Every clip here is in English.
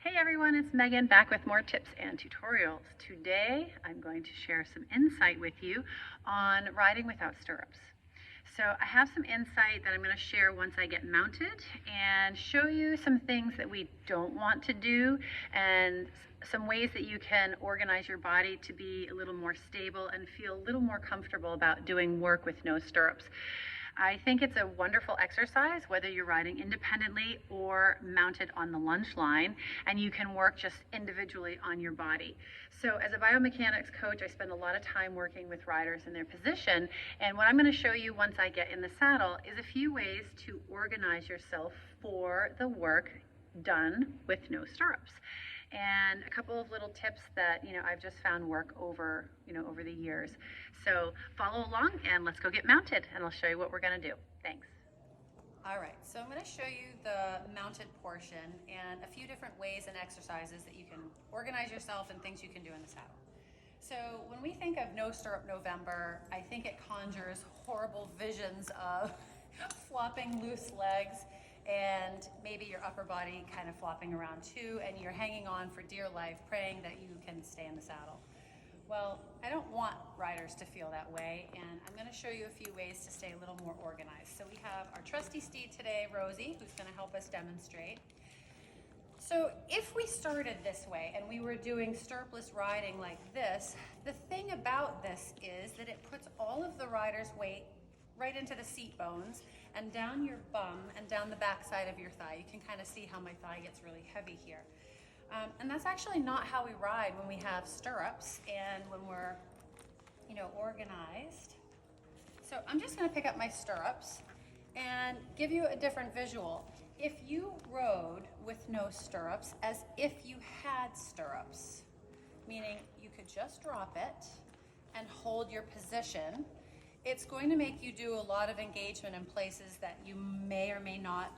Hey everyone, it's Megan back with more tips and tutorials. Today I'm going to share some insight with you on riding without stirrups. So I have some insight that I'm going to share once I get mounted and show you some things that we don't want to do and some ways that you can organize your body to be a little more stable and feel a little more comfortable about doing work with no stirrups. I think it's a wonderful exercise, whether you're riding independently or mounted on the lunge line, and you can work just individually on your body. So as a biomechanics coach, I spend a lot of time working with riders in their position, and what I'm going to show you once I get in the saddle is a few ways to organize yourself for the work done with no stirrups. And a couple of little tips that I've just found work over the years. So follow along and let's go get mounted and I'll show you what we're going to do. Thanks. All right, so I'm going to show you the mounted portion and a few different ways and exercises that you can organize yourself and things you can do in the saddle. So when we think of No Stirrup November, I think it conjures horrible visions of flopping loose legs and maybe your upper body kind of flopping around too, and you're hanging on for dear life, praying that you can stay in the saddle. Well, I don't want riders to feel that way, and I'm going to show you a few ways to stay a little more organized. So we have our trusty steed today, Rosie, who's going to help us demonstrate. So if we started this way and we were doing stirrupless riding like this, the thing about this is that it puts all of the rider's weight right into the seat bones and down your bum and down the back side of your thigh. You can kind of see how my thigh gets really heavy here. And that's actually not how we ride when we have stirrups and when we're, organized. So I'm just going to pick up my stirrups and give you a different visual. If you rode with no stirrups as if you had stirrups, meaning you could just drop it and hold your position, it's going to make you do a lot of engagement in places that you may or may not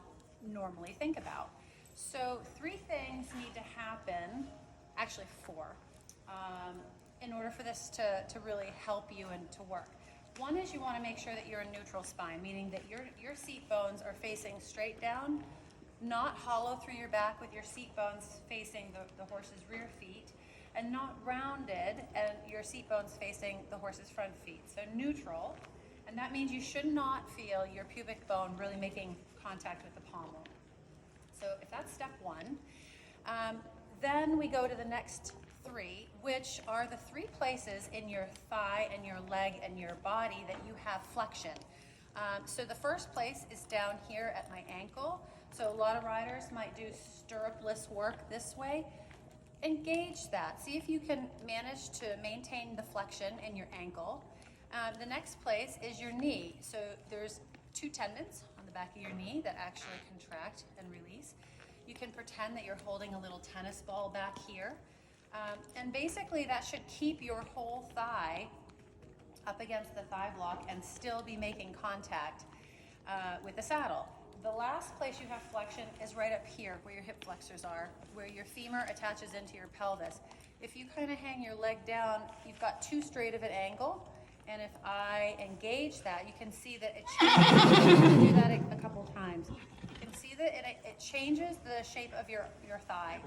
normally think about. So 3 things need to happen, actually 4, in order for this to really help you and to work. One is you want to make sure that you're in neutral spine, meaning that your seat bones are facing straight down, not hollow through your back with your seat bones facing the horse's rear feet, and not rounded and your seat bones facing the horse's front feet. So neutral, and that means you should not feel your pubic bone really making contact with the pommel. So if that's step 1, then we go to the next 3, which are the 3 places in your thigh and your leg and your body that you have flexion. So the first place is down here at my ankle. So a lot of riders might do stirrupless work this way. Engage that. See if you can manage to maintain the flexion in your ankle. The next place is your knee. So there's 2 tendons on the back of your knee that actually contract and release. You can pretend that you're holding a little tennis ball back here. And basically that should keep your whole thigh up against the thigh block and still be making contact with the saddle. The last place you have flexion is right up here where your hip flexors are, where your femur attaches into your pelvis. If you kind of hang your leg down, you've got too straight of an angle, and if I engage that, you can see that it changes. Do that a couple times. You can see that it changes the shape of your thigh.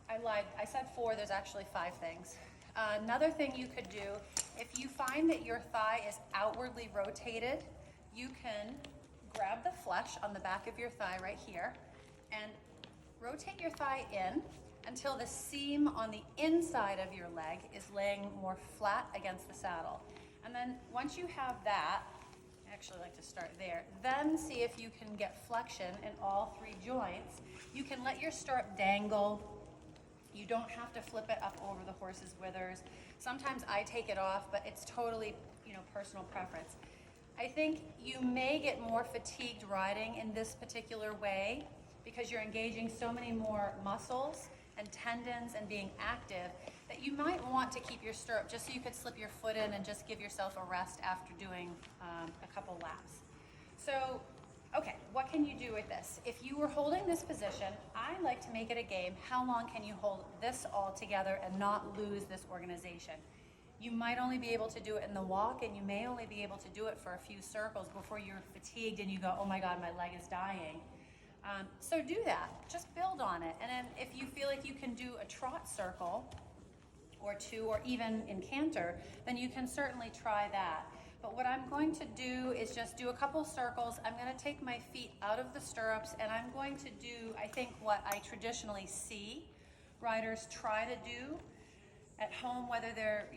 I lied. I said 4. There's actually 5 things. Another thing you could do, if you find that your thigh is outwardly rotated, you can grab the flesh on the back of your thigh right here and rotate your thigh in until the seam on the inside of your leg is laying more flat against the saddle. And then once you have that, I actually like to start there, then see if you can get flexion in all 3 joints. You can let your stirrup dangle. You don't have to flip it up over the horse's withers. Sometimes I take it off, but it's totally, personal preference. I think you may get more fatigued riding in this particular way because you're engaging so many more muscles and tendons and being active that you might want to keep your stirrup just so you could slip your foot in and just give yourself a rest after doing a couple laps. So, okay, what can you do with this? If you were holding this position, I like to make it a game. How long can you hold this all together and not lose this organization? You might only be able to do it in the walk, and you may only be able to do it for a few circles before you're fatigued and you go, oh my God, my leg is dying. So do that, just build on it. And then if you feel like you can do a trot circle or two, or even in canter, then you can certainly try that. But what I'm going to do is just do a couple circles. I'm going to take my feet out of the stirrups, and I'm going to do, I think, what I traditionally see riders try to do at home, whether they're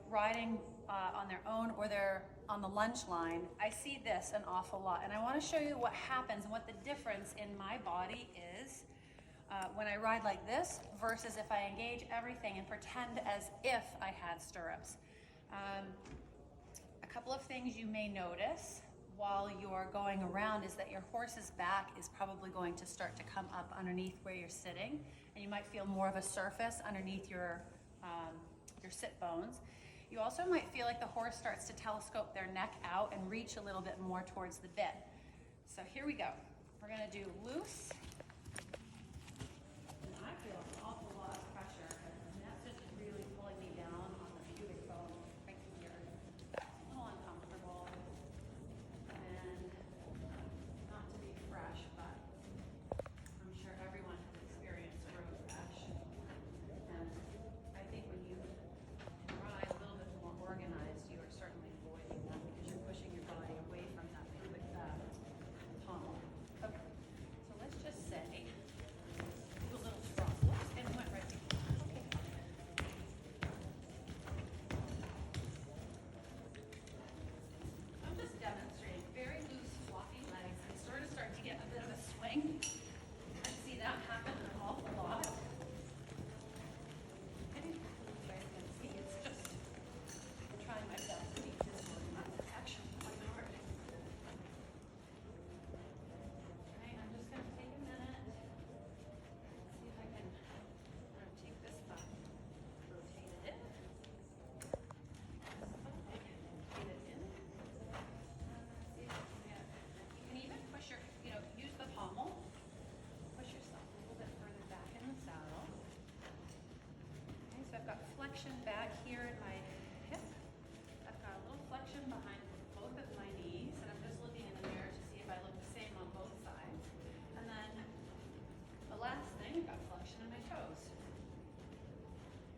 riding on their own or they're on the lunge line. I see this an awful lot, and I want to show you what happens and what the difference in my body is when I ride like this versus if I engage everything and pretend as if I had stirrups. A couple of things you may notice while you're going around is that your horse's back is probably going to start to come up underneath where you're sitting, and you might feel more of a surface underneath your sit bones. You also might feel like the horse starts to telescope their neck out and reach a little bit more towards the bit. So here we go. We're going to do loose. And I feel an awful lot of pressure, and that's just really pulling me down on the pubic bone right here. A little uncomfortable, and not to be fresh, but I'm sure everyone has experienced road rash. And I think when you ride a little bit more organized, you are certainly avoiding that because you're pushing your body away from that pubic pommel. Okay, so let's just say, do a little trot. Whoops, and it went right to here. Okay. I'm just demonstrating very loose, floppy legs. I sort of start to get a bit of a swing. I see that happen an awful lot. I think you guys can see it's just trying my best to keep this one. That's actually quite hard. Okay, I'm just going to take a minute. See if I can take this up, rotate it in. Get it in. See if I can get. You can even push your, use the pommel. Push yourself a little bit further back in the saddle. Okay, so I've got flexion back here in my hip. I've got a little flexion behind both of my knees, and I'm just looking in the mirror to see if I look the same on both sides. And then the last thing, I've got flexion in my toes.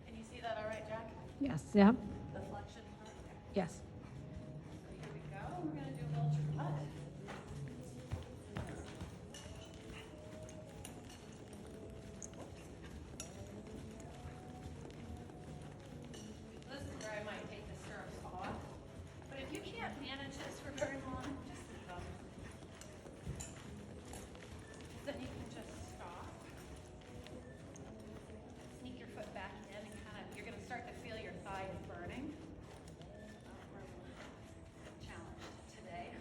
Can you see that all right, Jack? Yes, yeah, The flexion part? Okay. yes. So here we go. We're going to do a little trot. This is where I might take the stirrups off. But if you can't manage this for very long, just leave them. Then you can just stop. Sneak your foot back in and you're going to start to feel your thighs burning. We're challenged today.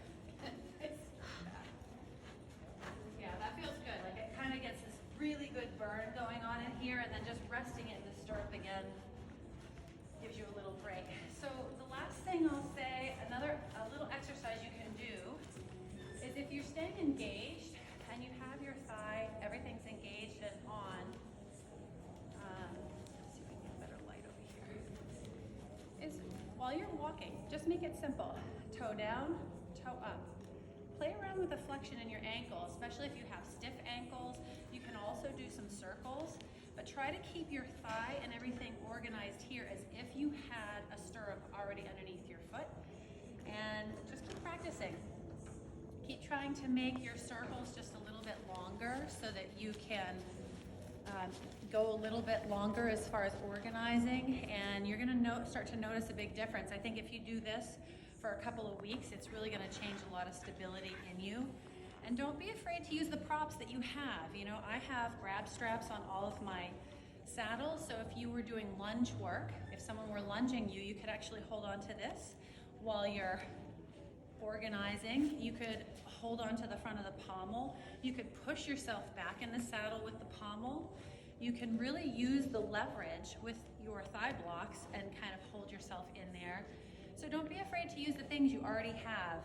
Yeah, that feels good. Like it kind of gets this really good burn going on in here, and then just resting it in the stirrup again gives you a little break. So the last thing I'll say, a little exercise you can do is if you're staying engaged and you have your thigh, everything's engaged and on. Let's see if we can get a better light over here. Is while you're walking, just make it simple. Toe down, toe up. Play around with the flexion in your ankle, especially if you have stiff ankles. You can also do some circles, but try to keep your thigh and everything organized here as if you had a stirrup already underneath your foot. And just keep practicing. Keep trying to make your circles just a little bit longer so that you can go a little bit longer as far as organizing, and you're going to start to notice a big difference. I think if you do this for a couple of weeks, it's really going to change a lot of stability in you. And don't be afraid to use the props that you have. I have grab straps on all of my saddles, so if you were doing lunge work, if someone were lunging you, you could actually hold on to this while you're organizing. You could hold on to the front of the pommel. You could push yourself back in the saddle with the pommel. You can really use the leverage with your thigh blocks and kind of hold yourself in there. So don't be afraid to use the things you already have.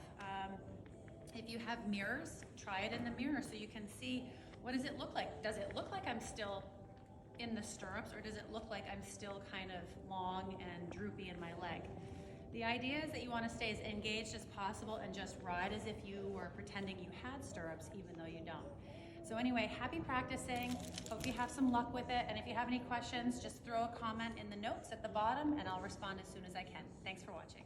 If you have mirrors, try it in the mirror so you can see, what does it look like? Does it look like I'm still in the stirrups, or does it look like I'm still kind of long and droopy in my leg? The idea is that you want to stay as engaged as possible and just ride as if you were pretending you had stirrups, even though you don't. So anyway, happy practicing. Hope you have some luck with it. And if you have any questions, just throw a comment in the notes at the bottom and I'll respond as soon as I can. Thanks for watching.